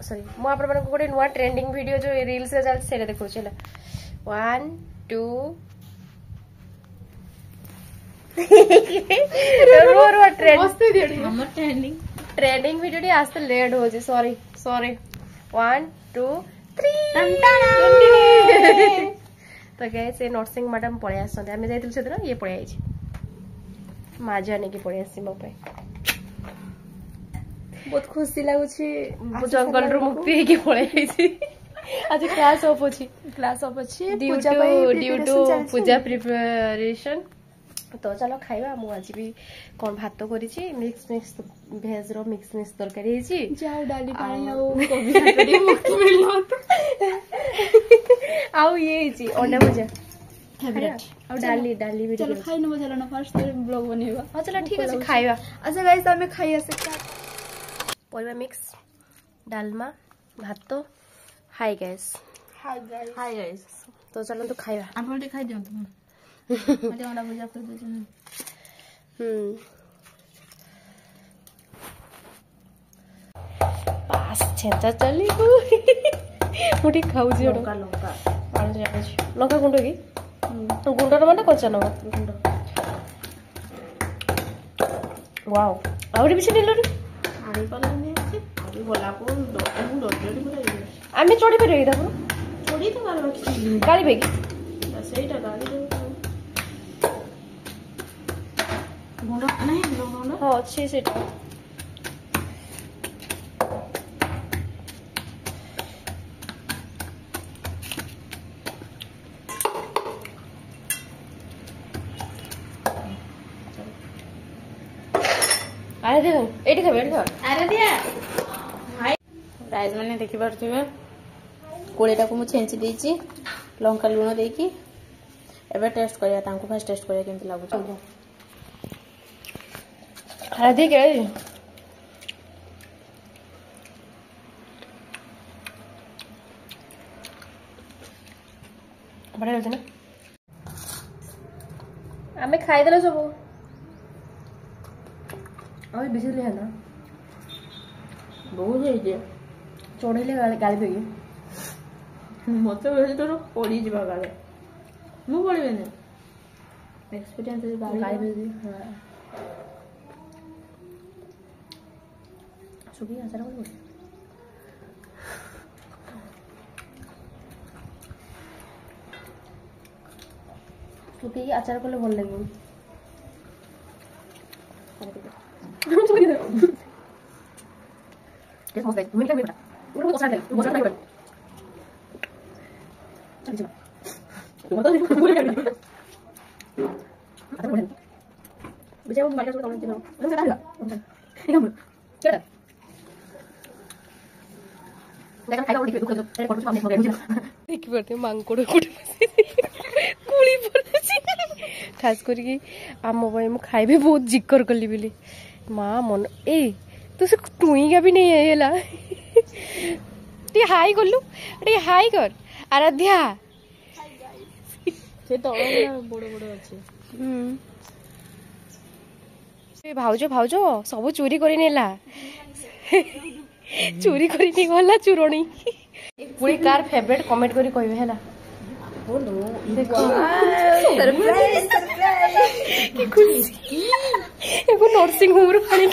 Sorry मु आपण मानको गोटे नुआ ट्रेंडिंग वीडियो जो रील्स रे चल सेले देखौ छला 1 2 रो ट्रेंड मस्त दियडी हमर ट्रेंडिंग वीडियो डी आस्ते लेट हो जे सॉरी 1 2 3 तो गाइस ए नर्सिंग मैडम पळे आसते आमे जाइतिल से दिन ये पळे आइछि माजा ने की पळे आसी मो पे बहुत खुशी लागु छी जंगल रो मुक्ति हे की पळे आइछि आज क्लास ऑफ अछि ड्यू टू पूजा प्रिपरेशन तो चलो खाइबा मु आज भी कोन भात तो करिछि मिक्स भेज रो मिक्स तरकारी हिछि जाओ डाली पानी आउ कोबी भातडी मुक्ति मिलियो आउ ये हिछि अंडा भुजिया फेवरेट आउ डाली वीडियो चलो खाइ न चलो ना फर्स्ट ब्लॉग बनेबा हां चलो ठीक अछि खाइबा अच्छा गाइस हमें खाइ आसे परिबा मिक्स डालमा भात तो हाय गाइस तो चलो तो खाइबा आपण खाइ दियौ तुम मते अंडा भुजिया कर दे पास छेंचा चली मुठी खाउ जी लंका लंका गुंड की तो गुंडर माने कच्चा न गुंड वाओ आउरी बिछ नेलो रे आड़ी पालने अछि आड़ी बोला को डोडडी बोला आमे चोडी पे रही दापुर चोडी तो मार बाकी गाड़ी बेगी सेटा गाड़ी गुंड नहीं गुंड हां अच्छे सेटा अरे देखो एठी खा अरे दिया भाई राइस माने देखि परथिबे कोळेटा को मु छेंची देछि लंका लूण देकी एबे टेस्ट करिया तांको फर्स्ट टेस्ट करिया केमति लागु छ अरे देख रे बड़ा होते ना आमे खाइ देला सब और बिजली है ना बहुत है जे चोड़ेले गाली देगी मते बेसी तो पड़ी जिबा गाले मु पड़िबे ने एक्सपीरियंस है गाली देगी हां सुबह आचार बोल सुबह आचार कोले बोल लगे ¿Qué es mosca? ¿Tú me dices mira? ¿Tú me dices ¿Tú me dices mira? ¿Tú me dices ¿Tú me dices ¿Tú me dices ¿Tú me dices ¿Tú me dices ¿Tú me दिखाई खास करके आम भाई मु खाइबे बहुत जिक्कर कली बिली माँ मन ए तू से टुईगा भी नहीं है ला टी हाई कर लू टी हाई कर आराध्या से तो बड़ बड़ अछि ए भाउजो भाउजो सब चोरी करी नेला चोरी करी नहीं गला चुरोणी पुरी कार फेवरेट कमेंट करी कहबे हैला नर्सिंग होम रू आनी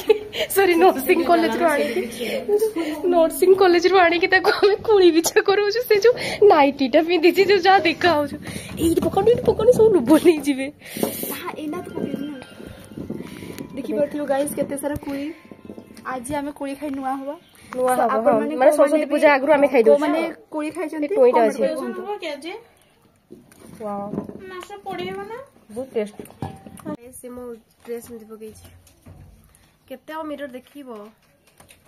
सॉरी नर्सिंग कॉलेज रू आनी नर्सिंग कॉलेज रू आनी कि ताको हम कुली बिछा करू से जो नाइटीटा पिंदी छी जो जा देखा हो जो एई पकड़ सब लुबो नहीं जिवे हां एना तो पकड़ ना देखि परथियो गाइस केते सारा कुली आज हमें कुली खाइ नुआ होबा माने सरस्वती पूजा आगु हमें खाइ दो माने कुली खाइ जंती टोइटा अछि क्या जे वाओ मासा पड़ेबो ना बहुत टेस्ट ऐसे मो ड्रेस में पकई छी केते आ मिरर देखिबो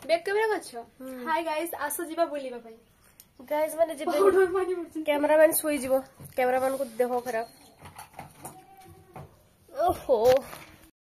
बैक कैमरा गछो हाय गाइस आसो जीवा बोलीबा भाई गाइस माने जे कैमरामैन सोई जीवो कैमरामैन को देखो खराब ओहो